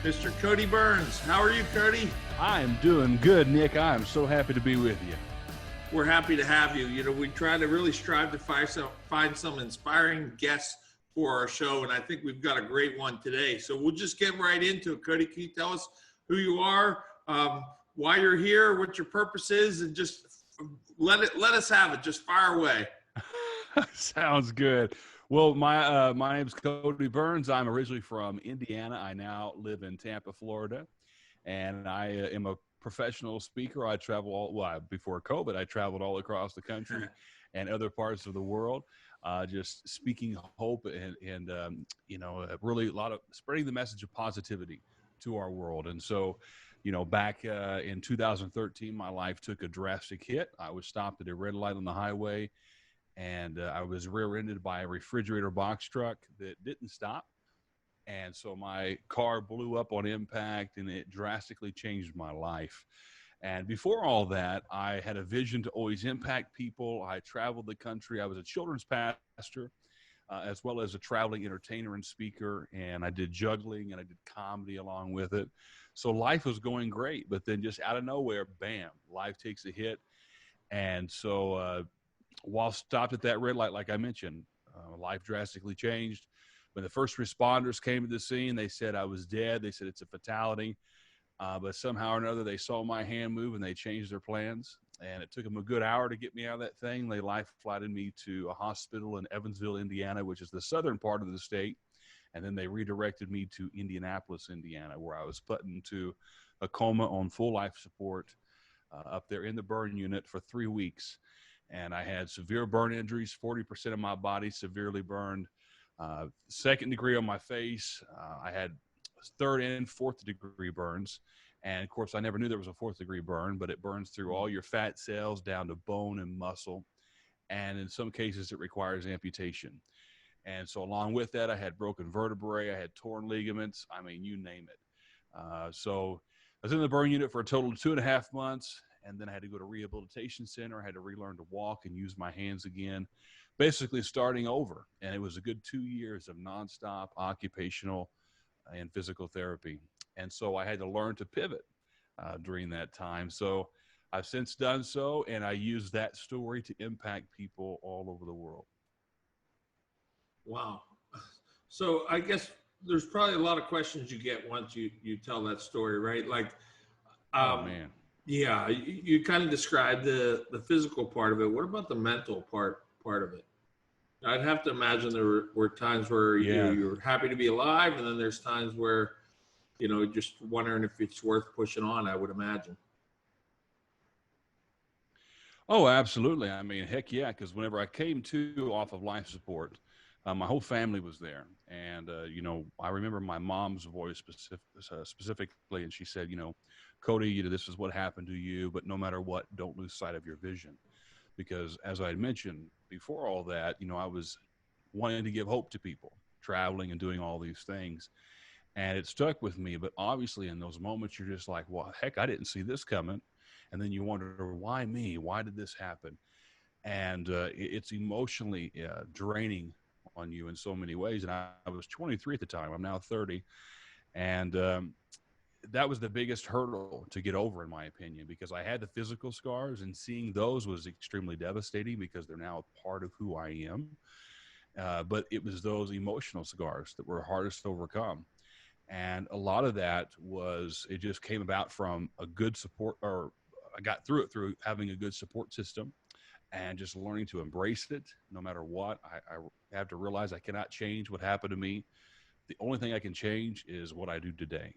Mr. Cody Byrns. How are you, Cody? I am doing good, Nick. I am so happy to be with you. We're happy to have you. You know, we try to really strive to find some inspiring guests for our show, and I think we've got a great one today. So we'll just get right into it. Cody, can you tell us who you are, why you're here, what your purpose is, and just let us have it. Just fire away. Sounds good. Well, my name is Cody Byrns. I'm originally from Indiana. I now live in Tampa, Florida, and I am a professional speaker. I travel before COVID, I traveled all across the country and other parts of the world, just speaking hope and really a lot of spreading the message of positivity to our world. And so, back in 2013, my life took a drastic hit. I was stopped at a red light on the highway, and I was rear-ended by a refrigerator box truck that didn't stop. And so my car blew up on impact, and it drastically changed my life. And before all that, I had a vision to always impact people. I traveled the country. I was a children's pastor, as well as a traveling entertainer and speaker. And I did juggling and I did comedy along with it. So life was going great. But then just out of nowhere, bam, life takes a hit. And so while stopped at that red light, like I mentioned, life drastically changed. When the first responders came to the scene, they said I was dead. They said it's a fatality. But somehow or another, they saw my hand move and they changed their plans. And it took them a good hour to get me out of that thing. They life flighted me to a hospital in Evansville, Indiana, which is the southern part of the state. And then they redirected me to Indianapolis, Indiana, where I was put into a coma on full life support up there in the burn unit for 3 weeks. And I had severe burn injuries, 40% of my body severely burned. Second degree on my face. I had third and fourth degree burns. And of course, I never knew there was a fourth degree burn, but it burns through all your fat cells down to bone and muscle. And in some cases, it requires amputation. And so along with that, I had broken vertebrae, I had torn ligaments. I mean, you name it. So I was in the burn unit for a total of 2.5 months. And then I had to go to rehabilitation center. I had to relearn to walk and use my hands again, basically starting over. And it was a good 2 years of nonstop occupational and physical therapy. And so I had to learn to pivot during that time. So I've since done so, and I use that story to impact people all over the world. Wow. So I guess there's probably a lot of questions you get once you tell that story, right? Like, oh, man. Yeah, you kind of described the physical part of it. What about the mental part of it? I'd have to imagine there were times where you're happy to be alive, and then there's times where, just wondering if it's worth pushing on, I would imagine. Oh, absolutely. I mean, heck yeah, because whenever I came to off of life support, my whole family was there. And, I remember my mom's voice specifically, and she said, Cody, this is what happened to you, but no matter what, don't lose sight of your vision. Because as I had mentioned before all that, I was wanting to give hope to people, traveling and doing all these things. And it stuck with me. But obviously in those moments, you're just like, well, heck, I didn't see this coming. And then you wonder, why me? Why did this happen? And it's emotionally draining on you in so many ways. And I was 23 at the time. I'm now 30. And that was the biggest hurdle to get over, in my opinion, because I had the physical scars, and seeing those was extremely devastating because they're now a part of who I am. But it was those emotional scars that were hardest to overcome. And a lot of that it just came about from a good support, or I got through it through having a good support system and just learning to embrace it no matter what. I have to realize I cannot change what happened to me. The only thing I can change is what I do today.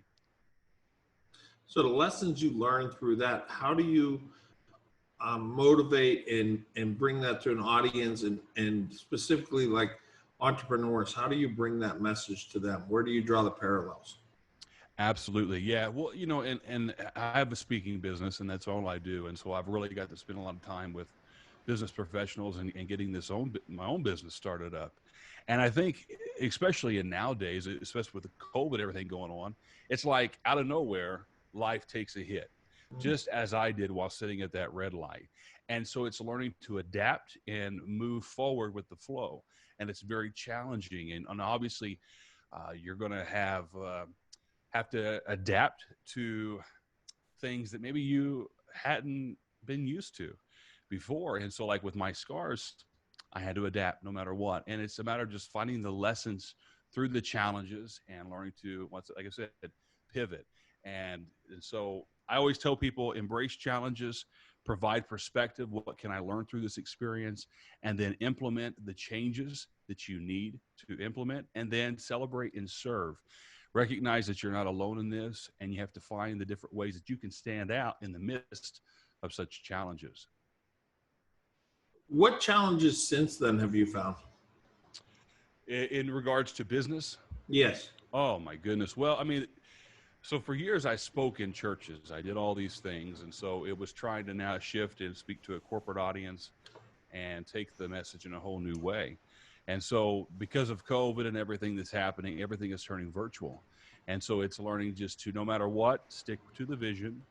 So the lessons you learned through that, how do you motivate and bring that to an audience, and specifically like entrepreneurs? How do you bring that message to them? Where do you draw the parallels? Absolutely. Yeah. Well, and I have a speaking business, and that's all I do. And so I've really got to spend a lot of time with business professionals and getting my own business started up. And I think, especially in nowadays, especially with the COVID, everything going on, it's like out of nowhere, life takes a hit, just as I did while sitting at that red light. And so it's learning to adapt and move forward with the flow. And it's very challenging. And obviously, you're going to have have to adapt to things that maybe you hadn't been used to before. And so like with my scars, I had to adapt no matter what. And it's a matter of just finding the lessons through the challenges and learning to, like I said, pivot. And so I always tell people, embrace challenges, provide perspective. What can I learn through this experience? And then implement the changes that you need to implement, and then celebrate and serve. Recognize that you're not alone in this, and you have to find the different ways that you can stand out in the midst of such challenges. What challenges since then have you found? In regards to business? Yes. Oh my goodness. Well, I mean, so for years I spoke in churches. I did all these things. And so it was trying to now shift and speak to a corporate audience and take the message in a whole new way. And so because of COVID and everything that's happening, everything is turning virtual. And so it's learning just to, no matter what, stick to the vision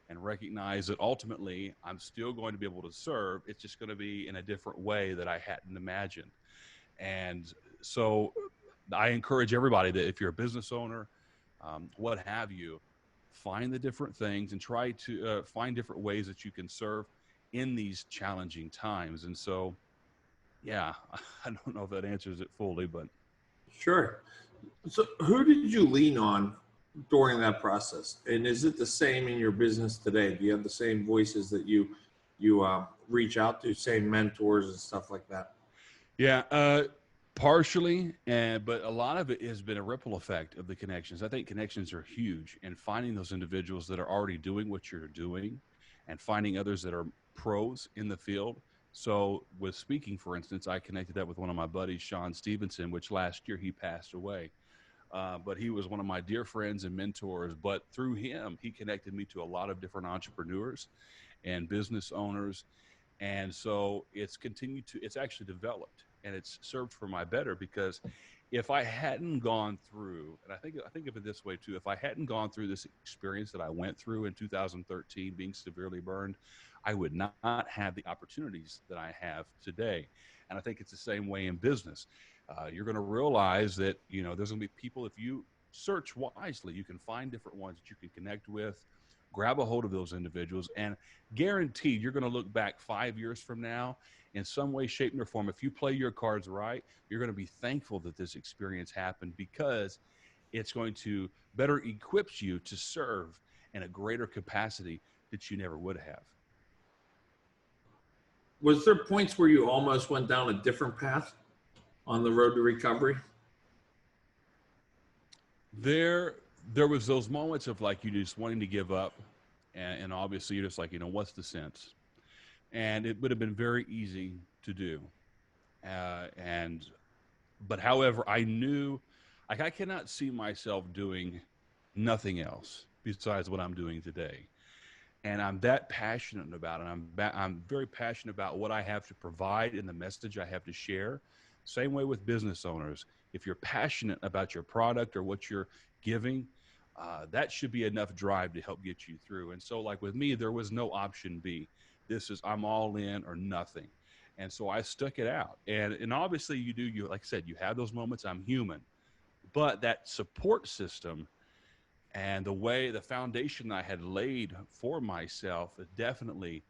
and recognize that ultimately I'm still going to be able to serve. It's just going to be in a different way that I hadn't imagined. And so I encourage everybody that if you're a business owner, what have you, find the different things and try to find different ways that you can serve in these challenging times. And so, yeah, I don't know if that answers it fully, but. Sure. So who did you lean on during that process? And is it the same in your business today? Do you have the same voices that you reach out to, same mentors and stuff like that? Yeah, partially, but a lot of it has been a ripple effect of the connections. I think connections are huge, and finding those individuals that are already doing what you're doing and finding others that are pros in the field. So with speaking, for instance, I connected up with one of my buddies, Sean Stevenson, which last year he passed away. But he was one of my dear friends and mentors. But through him, he connected me to a lot of different entrepreneurs and business owners. And so it's actually developed, and it's served for my better, because if I hadn't gone through, and I think of it this way too, if I hadn't gone through this experience that I went through in 2013, being severely burned, I would not have the opportunities that I have today. And I think it's the same way in business. You're going to realize that, there's going to be people, if you search wisely, you can find different ones that you can connect with, grab a hold of those individuals, and guaranteed you're going to look back 5 years from now in some way, shape, or form. If you play your cards right, you're going to be thankful that this experience happened, because it's going to better equip you to serve in a greater capacity that you never would have. Was there points where you almost went down a different path on the road to recovery? There was those moments of like you just wanting to give up, and obviously you're just like, what's the sense? And it would have been very easy to do. But however, I knew, like, I cannot see myself doing nothing else besides what I'm doing today. And I'm that passionate about it. I'm very passionate about what I have to provide and the message I have to share. Same way with business owners. If you're passionate about your product or what you're giving, that should be enough drive to help get you through. And so like with me, there was no option B. I'm all in or nothing. And so I stuck it out. And obviously you like I said, you have those moments. I'm human. But that support system and the foundation I had laid for myself definitely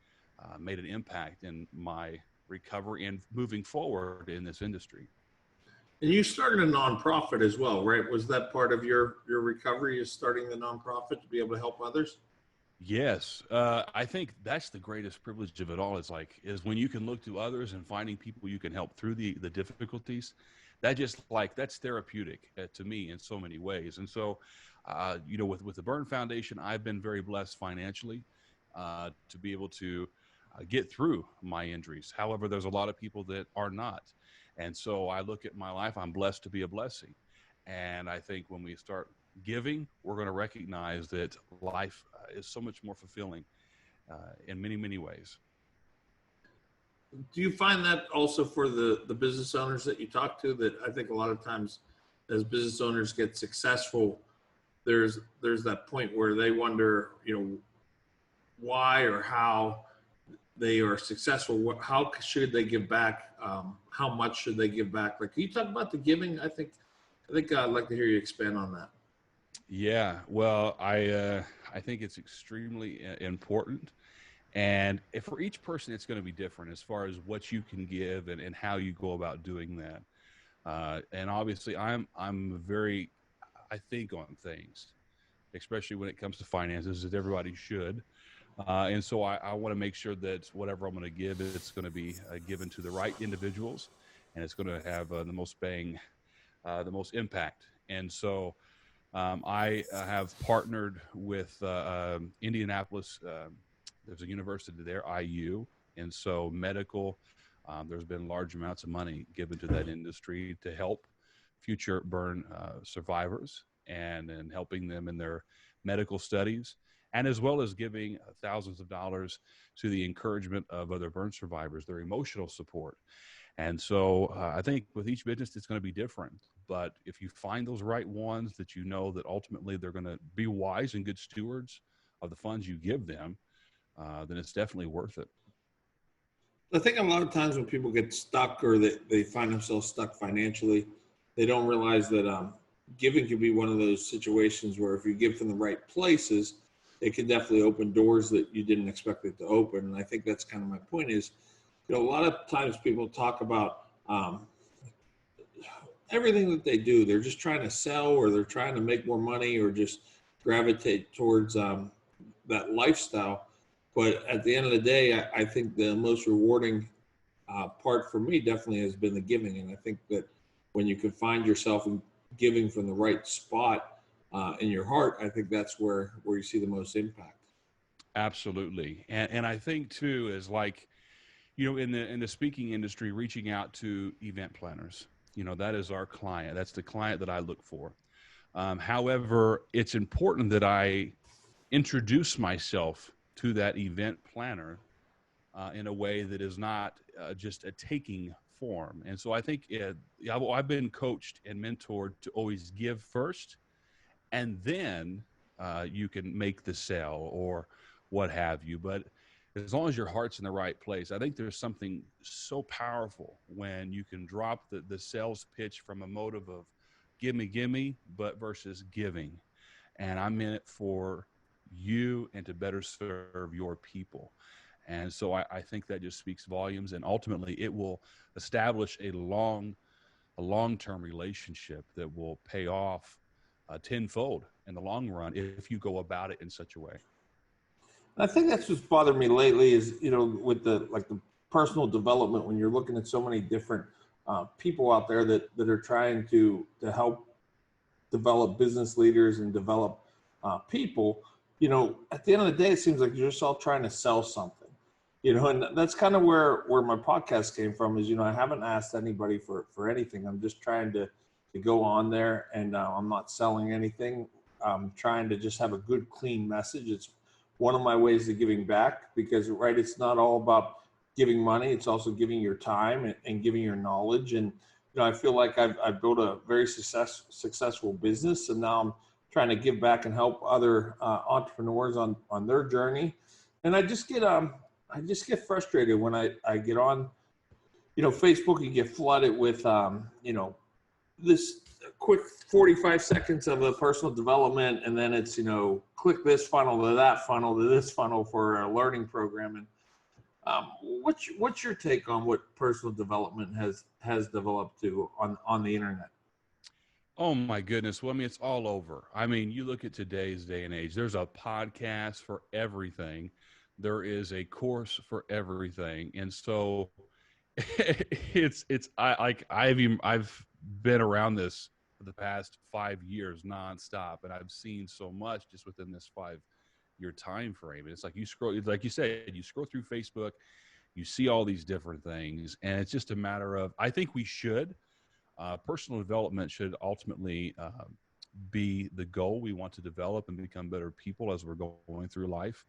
made an impact in my recovery and moving forward in this industry. And you started a nonprofit as well, right? Was that part of your recovery, is starting the nonprofit to be able to help others? Yes. I think that's the greatest privilege of it all, is when you can look to others and finding people you can help through the difficulties. That's therapeutic to me in so many ways. And so, with the Burn Foundation, I've been very blessed financially to be able to get through my injuries. However, there's a lot of people that are not. And so I look at my life, I'm blessed to be a blessing. And I think when we start giving, we're going to recognize that life is so much more fulfilling in many, many ways. Do you find that also for the business owners that you talk to, that I think a lot of times as business owners get successful, there's that point where they wonder, why or how they are successful? How should they give back? How much should they give back? Like, can you talk about the giving? I think I'd like to hear you expand on that. Yeah, well, I think it's extremely important, and for each person, it's going to be different as far as what you can give and how you go about doing that. And obviously, I'm very I think on things, especially when it comes to finances, as everybody should. And so I want to make sure that whatever I'm going to give, it's going to be given to the right individuals, and it's going to have the most bang, the most impact. And so I have partnered with Indianapolis. There's a university there, IU, and so medical. There's been large amounts of money given to that industry to help future burn survivors and helping them in their medical studies, and as well as giving thousands of dollars to the encouragement of other burn survivors, their emotional support. And so I think with each business, it's going to be different. But if you find those right ones that you know that ultimately they're going to be wise and good stewards of the funds you give them, then it's definitely worth it. I think a lot of times when people get stuck or they find themselves stuck financially, they don't realize that giving can be one of those situations where if you give from the right places, it can definitely open doors that you didn't expect it to open. And I think that's kind of my point is, a lot of times people talk about everything that they do. They're just trying to sell or they're trying to make more money or just gravitate towards that lifestyle. But at the end of the day, I think the most rewarding part for me definitely has been the giving. And I think that when you can find yourself in giving from the right spot in your heart, I think that's where you see the most impact. Absolutely. And I think too is like, in the speaking industry, reaching out to event planners, that is our client. That's the client that I look for. However, it's important that I introduce myself to that event planner in a way that is not just a taking form. And so I think I've been coached and mentored to always give first, and then you can make the sale or what have you. But as long as your heart's in the right place, I think there's something so powerful when you can drop the sales pitch from a motive of gimme, but versus giving. And I'm in it for you and to better serve your people. And so I think that just speaks volumes, and ultimately it will establish a long-term relationship that will pay off tenfold in the long run if you go about it in such a way. I think that's what's bothered me lately is, with the personal development, when you're looking at so many different people out there that are trying to help develop business leaders and develop people, at the end of the day, it seems like you're just all trying to sell something, and that's kind of where my podcast came from is, I haven't asked anybody for anything. I'm just trying to go on there and I'm not selling anything. I'm trying to just have a good, clean message. It's one of my ways of giving back because, right, it's not all about giving money. It's also giving your time and giving your knowledge. And, I feel like I've built a very successful business, and now I'm trying to give back and help other entrepreneurs on their journey. And I just get frustrated when I get on, Facebook, you get flooded with, this quick 45 seconds of a personal development, and then it's click this funnel to that funnel to this funnel for a learning program. And what's your take on what personal development has developed to on the internet? Oh my goodness. Well, I mean, it's all over. I mean, you look at today's day and age, there's a podcast for everything. There is a course for everything. And so I've been around this for the past 5 years nonstop, and I've seen so much just within this 5-year time frame. And it's like like you said, you scroll through Facebook, you see all these different things, and it's just a matter of, I think we should, personal development should ultimately be the goal. We want to develop and become better people as we're going through life.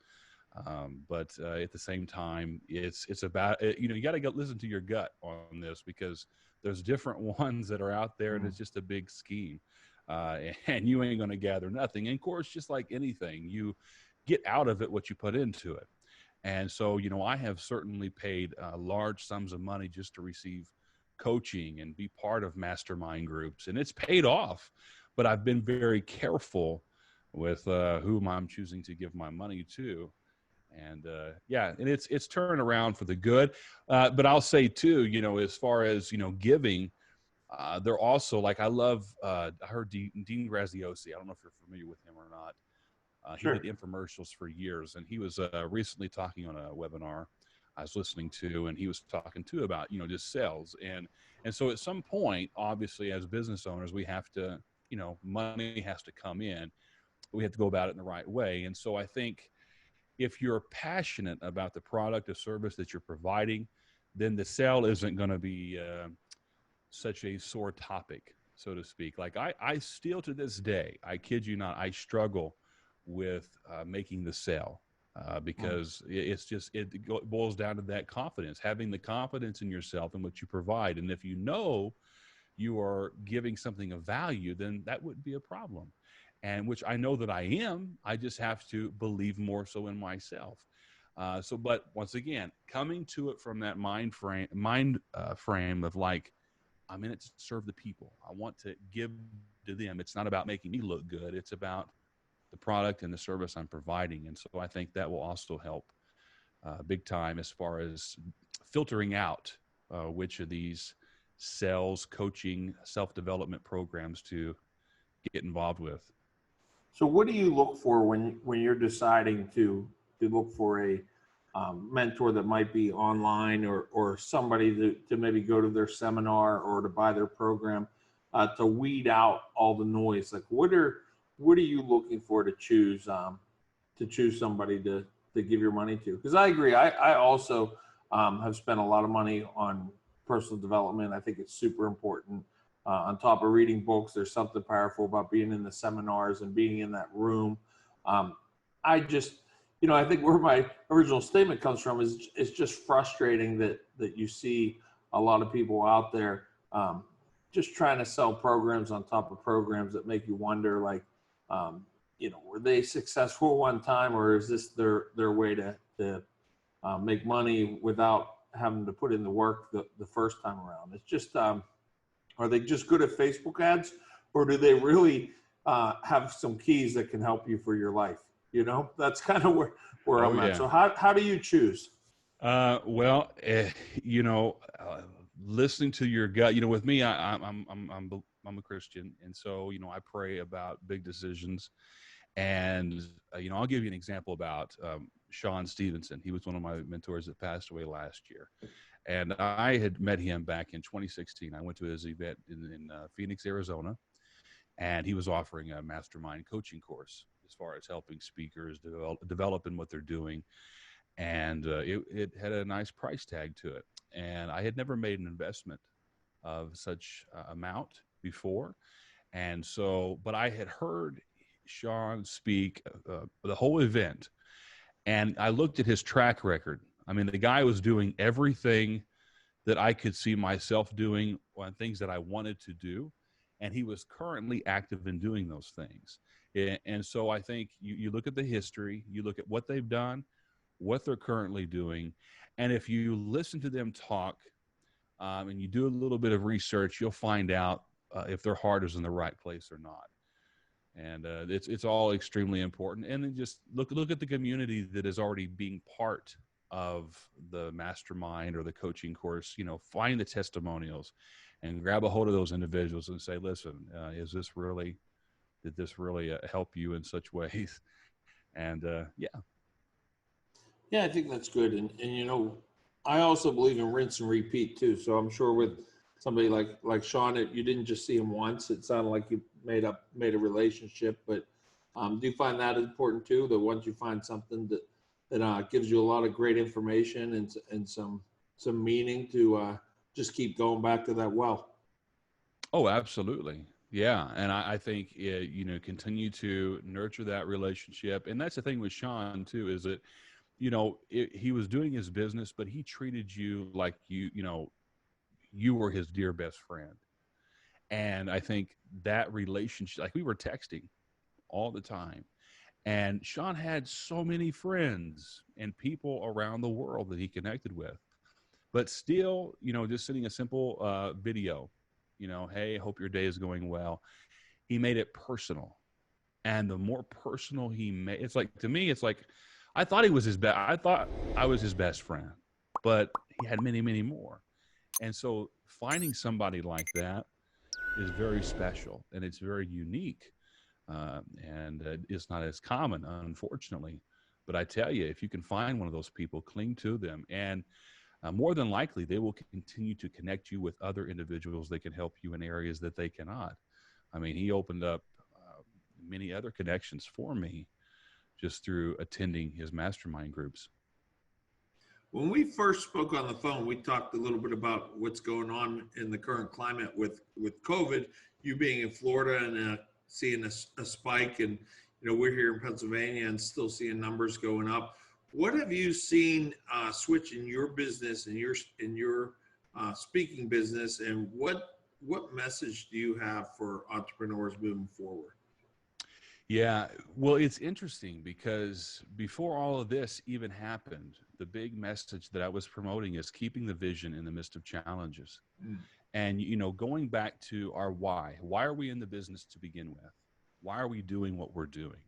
But at the same time, it's about, you got to go listen to your gut on this, because there's different ones that are out there, and it's just a big scheme. And you ain't going to gather nothing. And of course, just like anything, you get out of it what you put into it. And so, I have certainly paid large sums of money just to receive coaching and be part of mastermind groups, and it's paid off. But I've been very careful with whom I'm choosing to give my money to. And yeah, and it's turned around for the good. But I'll say too, as far as giving, they're also like I heard Dean Graziosi. I don't know if you're familiar with him or not. He Sure. did infomercials for years, and he was recently talking on a webinar I was listening to, and he was talking too about just sales, and so at some point, obviously, as business owners, we have to money has to come in, but we have to go about it in the right way. And so I think if you're passionate about the product or service that you're providing, then the sale isn't going to be such a sore topic, so to speak. Like I still to this day, I kid you not, I struggle with making the sale because it's just boils down to that confidence, having the confidence in yourself and what you provide. And if you are giving something of value, then that wouldn't be a problem. And which I know that I am. I just have to believe more so in myself. But once again, coming to it from that mind frame of like, I'm in it to serve the people. I want to give to them. It's not about making me look good. It's about the product and the service I'm providing. And so I think that will also help big time as far as filtering out which of these sales, coaching, self-development programs to get involved with. So what do you look for when you're deciding to look for a mentor that might be online or somebody to maybe go to their seminar or to buy their program to weed out all the noise? Like what are you looking for to choose somebody to give your money to? Because I agree. I also have spent a lot of money on personal development. I think it's super important. On top of reading books, there's something powerful about being in the seminars and being in that room. I just, I think where my original statement comes from is it's just frustrating that you see a lot of people out there just trying to sell programs on top of programs that make you wonder, like, were they successful one time, or is this their way to make money without having to put in the work the first time around? It's just, are they just good at Facebook ads, or do they really have some keys that can help you for your life? That's kind of where I'm at. So how do you choose? Well, listening to your gut, with me, I'm a Christian. And so, I pray about big decisions. And, I'll give you an example about Sean Stevenson. He was one of my mentors that passed away last year. And I had met him back in 2016. I went to his event in Phoenix, Arizona, and he was offering a mastermind coaching course as far as helping speakers develop in what they're doing. And it had a nice price tag to it. And I had never made an investment of such amount before. And so, but I had heard Sean speak the whole event, and I looked at his track record. I mean, the guy was doing everything that I could see myself doing on things that I wanted to do. And he was currently active in doing those things. And so I think you look at the history, you look at what they've done, what they're currently doing. And if you listen to them talk and you do a little bit of research, you'll find out if their heart is in the right place or not. And it's all extremely important. And then just look at the community that is already being part of the mastermind or the coaching course. Find the testimonials and grab a hold of those individuals and say, listen, did this really help you in such ways? And Yeah, I think that's good. And I also believe in rinse and repeat too. So I'm sure with somebody like Sean, you didn't just see him once. It sounded like you made a relationship. But do you find that important too? That once you find something that gives you a lot of great information and some meaning to just keep going back to that well. Oh, absolutely. Yeah. And I think, continue to nurture that relationship. And that's the thing with Sean too, is that, he was doing his business, but he treated you like you were his dear best friend. And I think that relationship, like we were texting all the time. And Sean had so many friends and people around the world that he connected with. But still, just sending a simple video, hey, hope your day is going well. He made it personal. And the more personal he made, it's like, to me, it's like, I thought he was his best. I thought I was his best friend, but he had many, many more. And so finding somebody like that is very special and it's very unique. And it's not as common, unfortunately. But I tell you, if you can find one of those people, cling to them. And more than likely, they will continue to connect you with other individuals that can help you in areas that they cannot. I mean, he opened up many other connections for me just through attending his mastermind groups. When we first spoke on the phone, we talked a little bit about what's going on in the current climate with COVID. You being in Florida and seeing a spike, and we're here in Pennsylvania and still seeing numbers going up. What have you seen switch in your business and your speaking business, and what message do you have for entrepreneurs moving forward? Yeah, well, it's interesting because before all of this even happened, the big message that I was promoting is keeping the vision in the midst of challenges. Mm. And, going back to our why are we in the business to begin with? Why are we doing what we're doing?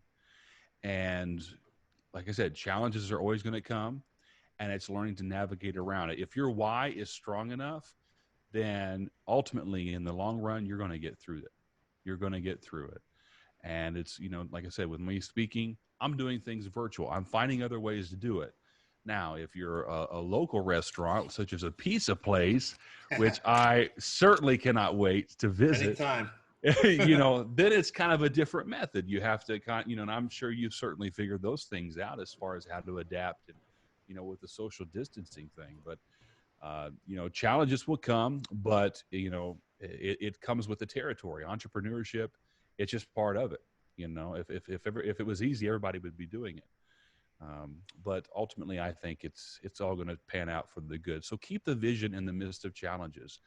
And like I said, challenges are always going to come, and it's learning to navigate around it. If your why is strong enough, then ultimately in the long run, you're going to get through it. You're going to get through it. And it's, like I said, with me speaking, I'm doing things virtual. I'm finding other ways to do it. Now, if you're a local restaurant, such as a pizza place, which I certainly cannot wait to visit, anytime, then it's kind of a different method. You have to and I'm sure you've certainly figured those things out as far as how to adapt and, with the social distancing thing. But, challenges will come, but, it comes with the territory. Entrepreneurship, it's just part of it. If it was easy, everybody would be doing it. But ultimately, I think it's all going to pan out for the good. So keep the vision in the midst of challenges,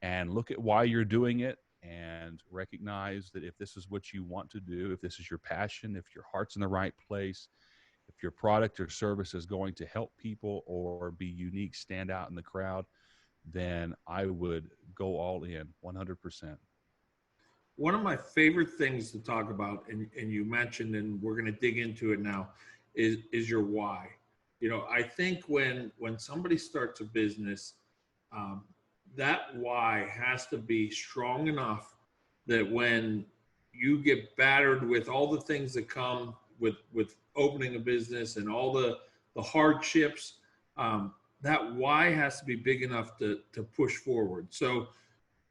and look at why you're doing it, and recognize that if this is what you want to do, if this is your passion, if your heart's in the right place, if your product or service is going to help people or be unique, stand out in the crowd, then I would go all in 100%. One of my favorite things to talk about, and you mentioned, and we're going to dig into it now, is your why. I think when somebody starts a business, that why has to be strong enough that when you get battered with all the things that come with opening a business and all the hardships, that why has to be big enough to push forward. So,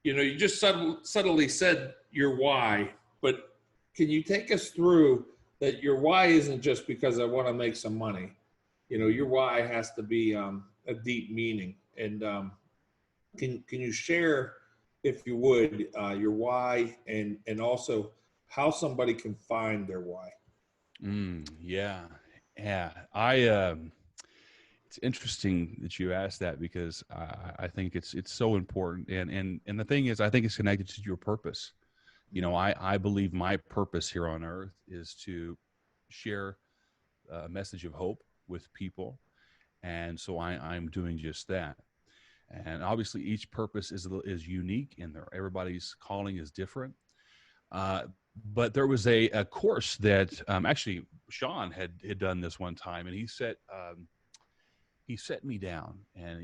you just subtly said your why, but can you take us through that? Your why isn't just because I want to make some money. Your why has to be a deep meaning. And can you share, if you would, your why and also how somebody can find their why? Yeah. It's interesting that you asked that, because I think it's so important. And the thing is, I think it's connected to your purpose. I believe my purpose here on earth is to share a message of hope with people. And so I'm doing just that. And obviously each purpose is unique, and everybody's calling is different. But there was a course that actually Sean had done this one time, and he set me down, and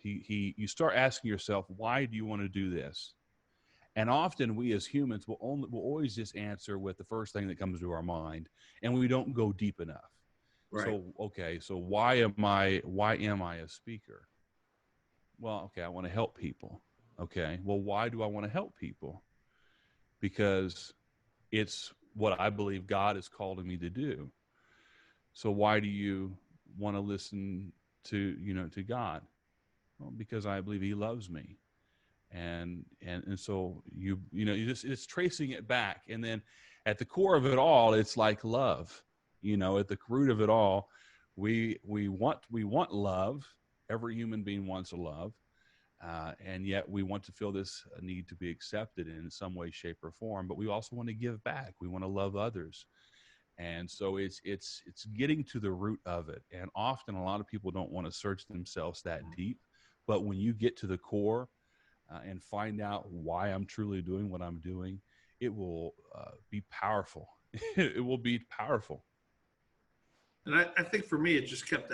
you start asking yourself, why do you want to do this? And often we as humans will always just answer with the first thing that comes to our mind, and we don't go deep enough. Right. So why am I a speaker? Well, okay, I want to help people. Okay, well, why do I want to help people? Because it's what I believe God has called me to do. So why do you want to listen to God? Well, because I believe He loves me. And so it's tracing it back. And then at the core of it all, it's like love. At the root of it all, we want love. Every human being wants a love. And yet we want to feel this need to be accepted in some way, shape, or form. But we also want to give back. We want to love others. And so it's getting to the root of it. And often a lot of people don't want to search themselves that deep. But when you get to the core and find out why I'm truly doing what I'm doing, it will be powerful. It will be powerful. And I think for me, it just kept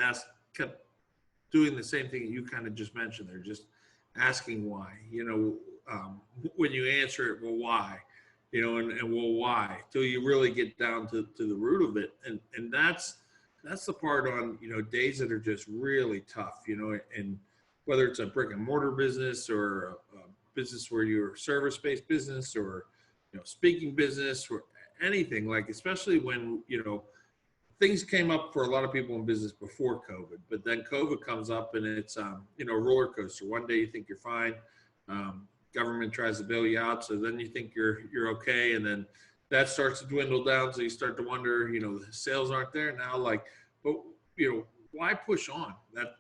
doing the same thing you kind of just mentioned there, just asking why. When you answer it, well, why? And well, why? Till you really get down to the root of it, and that's the part on days that are just really tough. And whether it's a brick and mortar business or a business where you're service-based business or speaking business or anything, like especially when things came up for a lot of people in business before COVID, but then COVID comes up and it's a roller coaster. One day you think you're fine, government tries to bail you out, so then you think you're okay, and then that starts to dwindle down. So you start to wonder, the sales aren't there now. But why push on?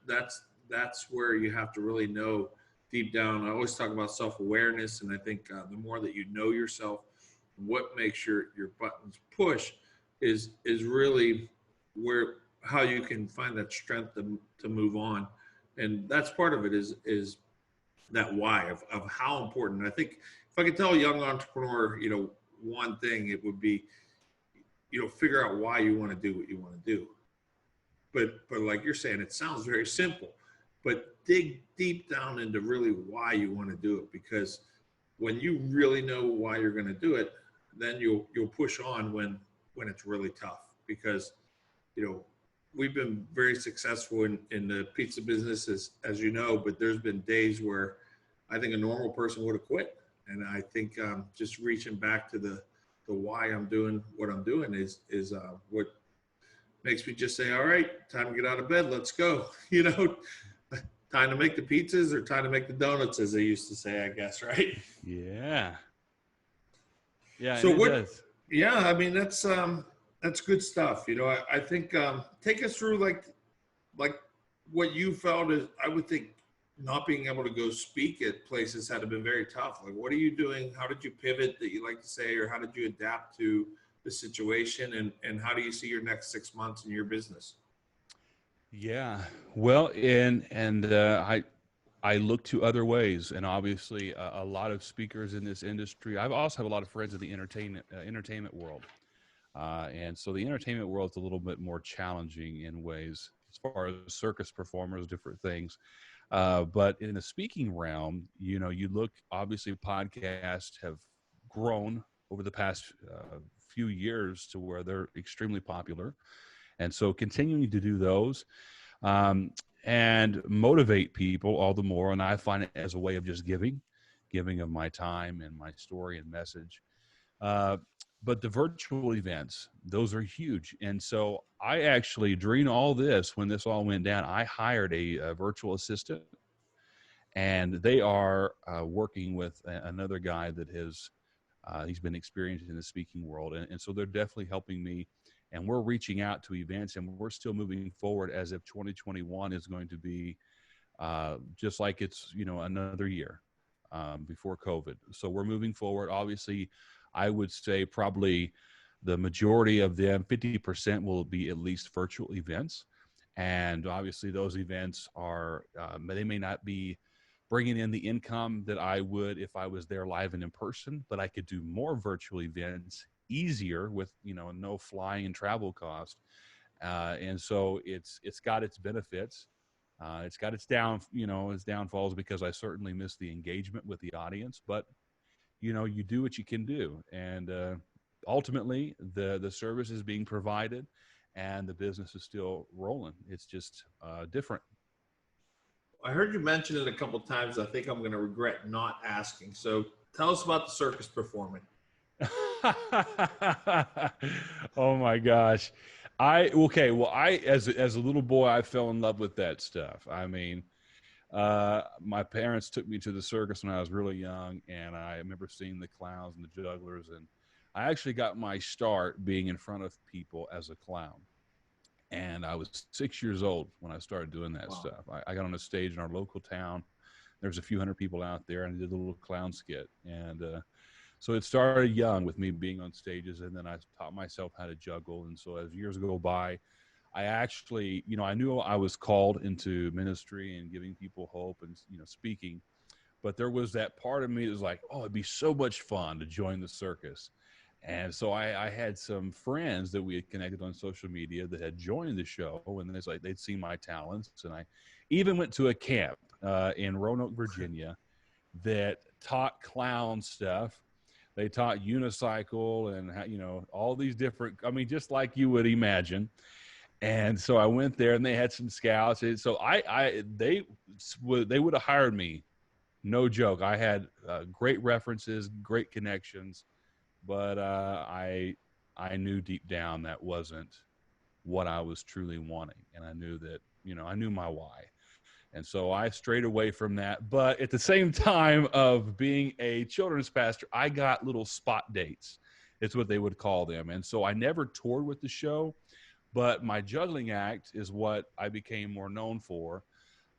That's where you have to really know deep down. I always talk about self-awareness, and I think the more that you know yourself, what makes your buttons push is really how you can find that strength to move on. And that's part of it is that why of how important. I think if I could tell a young entrepreneur, one thing, it would be, figure out why you want to do what you want to do. But like you're saying, it sounds very simple, but dig deep down into really why you want to do it, because when you really know why you're going to do it, then you'll push on when it's really tough. Because we've been very successful in the pizza business, as you know, but there's been days where I think a normal person would have quit. And I think just reaching back to the why I'm doing what I'm doing is what makes me just say, all right, time to get out of bed, let's go. Time to make the pizzas or time to make the donuts, as they used to say, I guess, right? Yeah. So it does. Yeah, I mean, that's good stuff. I think take us through like what you felt is, I would think, not being able to go speak at places had to been very tough. Like, what are you doing? How did you pivot, that you like to say, or how did you adapt to the situation, and how do you see your next 6 months in your business? Yeah. Well, and I look to other ways, and obviously a lot of speakers in this industry. I also have a lot of friends in the entertainment world, and so the entertainment world is a little bit more challenging in ways as far as circus performers, different things. But in the speaking realm, you look, obviously podcasts have grown over the past few years to where they're extremely popular. And so continuing to do those and motivate people all the more. And I find it as a way of just giving of my time and my story and message. But the virtual events, those are huge. And so I actually, during all this, when this all went down, I hired a virtual assistant, and they are working with another guy that he's been experienced in the speaking world. And so they're definitely helping me, and we're reaching out to events, and we're still moving forward as if 2021 is going to be just like it's, another year before COVID. So we're moving forward. Obviously, I would say probably the majority of them, 50%, will be at least virtual events. And obviously those events are, they may not be bringing in the income that I would if I was there live and in person, but I could do more virtual events easier with, no flying and travel cost. And so it's got its benefits. It's got its its downfalls, because I certainly miss the engagement with the audience, but you do what you can do. And ultimately the service is being provided and the business is still rolling. It's just different. I heard you mention it a couple of times. I think I'm going to regret not asking. So tell us about the circus performing. Oh my gosh. As a little boy, I fell in love with that stuff. I mean, my parents took me to the circus when I was really young, and I remember seeing the clowns and the jugglers, and I actually got my start being in front of people as a clown. And I was 6 years old when I started doing that stuff. I got on a stage in our local town. There's a few hundred people out there, and I did a little clown skit. And so it started young with me being on stages, and then I taught myself how to juggle. And so as years go by, I actually, I knew I was called into ministry and giving people hope and, speaking. but there was that part of me that was like, oh, it'd be so much fun to join the circus. And so I had some friends that we had connected on social media that had joined the show, and it's like they'd seen my talents. And I even went to a camp in Roanoke, Virginia, that taught clown stuff. They taught unicycle and, you know, all these different, I mean, just like you would imagine. And so I went there, and they had some scouts. And so they would have hired me, no joke. I had great references, great connections, but I knew deep down that wasn't what I was truly wanting. And I knew that, you know, I knew my why. And so I strayed away from that. But at the same time of being a children's pastor, I got little spot dates. It's what they would call them. And so I never toured with the show, but my juggling act is what I became more known for.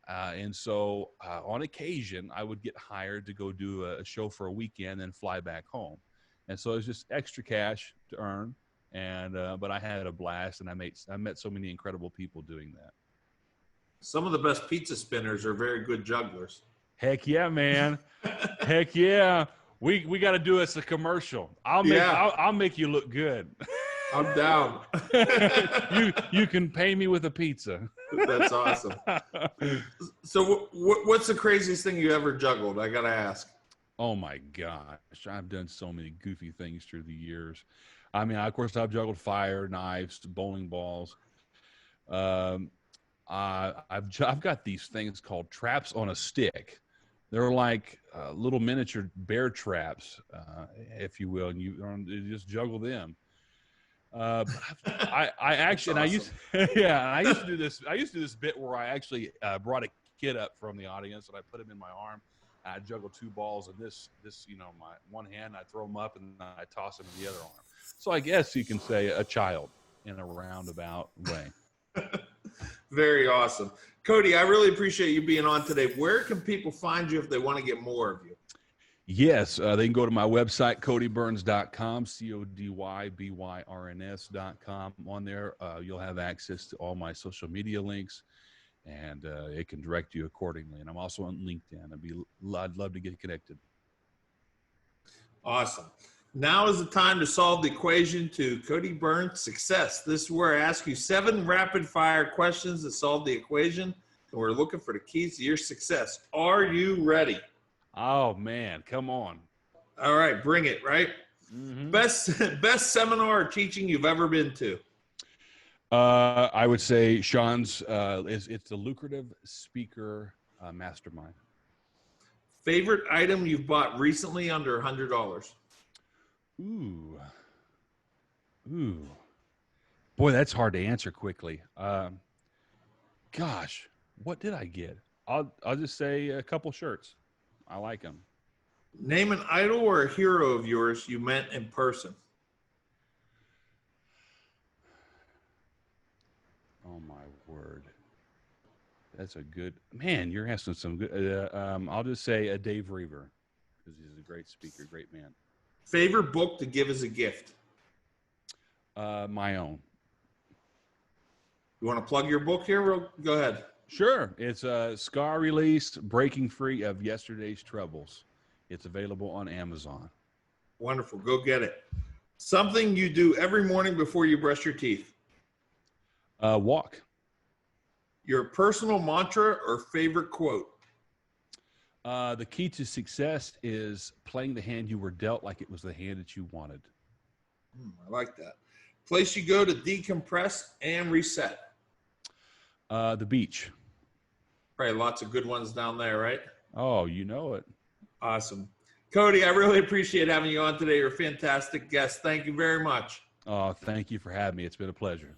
And so on occasion, I would get hired to go do a show for a weekend and fly back home. And so it was just extra cash to earn. And but I had a blast, and I met so many incredible people doing that. Some of the best pizza spinners are very good jugglers. Heck yeah, man. Heck yeah. We got to do us a commercial. I'll make you look good. I'm down. you can pay me with a pizza. That's awesome. So what's the craziest thing you ever juggled? I got to ask. Oh my gosh. I've done so many goofy things through the years. I mean, of course, I've juggled fire, knives, bowling balls. I've got these things called traps on a stick. They're like little miniature bear traps, if you will, and you just juggle them. I actually, awesome. I used to do this. I used to do this bit where I actually brought a kid up from the audience, and I put him in my arm. And I juggle two balls in this, you know, my one hand. I throw them up, and I toss him in the other arm. So I guess you can say a child in a roundabout way. Very awesome. Cody, I really appreciate you being on today. Where can people find you if they want to get more of you? Yes, they can go to my website, codybyrns.com, CODYBYRNS.com. On there, you'll have access to all my social media links, and it can direct you accordingly. And I'm also on LinkedIn. I'd love to get connected. Awesome. Now is the time to solve the equation to Cody Byrns' success. This is where I ask you 7 rapid-fire questions to solve the equation, and we're looking for the keys to your success. Are you ready? Oh, man, come on. All right, bring it, right? Mm-hmm. Best seminar or teaching you've ever been to? I would say Sean's, it's the Lucrative Speaker Mastermind. Favorite item you've bought recently under $100? Ooh. Boy, that's hard to answer quickly. Gosh, what did I get? I'll just say a couple shirts. I like them. Name an idol or a hero of yours you met in person. Oh my word. That's a good, man, you're asking some good, I'll just say Dave Reaver, because he's a great speaker, great man. Favorite book to give as a gift? My own. You want to plug your book here? Go ahead. Sure. It's Scar Release, Breaking Free of Yesterday's Troubles. It's available on Amazon. Wonderful. Go get it. Something you do every morning before you brush your teeth? Walk. Your personal mantra or favorite quote? The key to success is playing the hand you were dealt like it was the hand that you wanted. I like that. Place you go to decompress and reset? The beach. Probably lots of good ones down there, right? Oh, you know it. Awesome. Cody, I really appreciate having you on today. You're a fantastic guest. Thank you very much. Oh, thank you for having me. It's been a pleasure.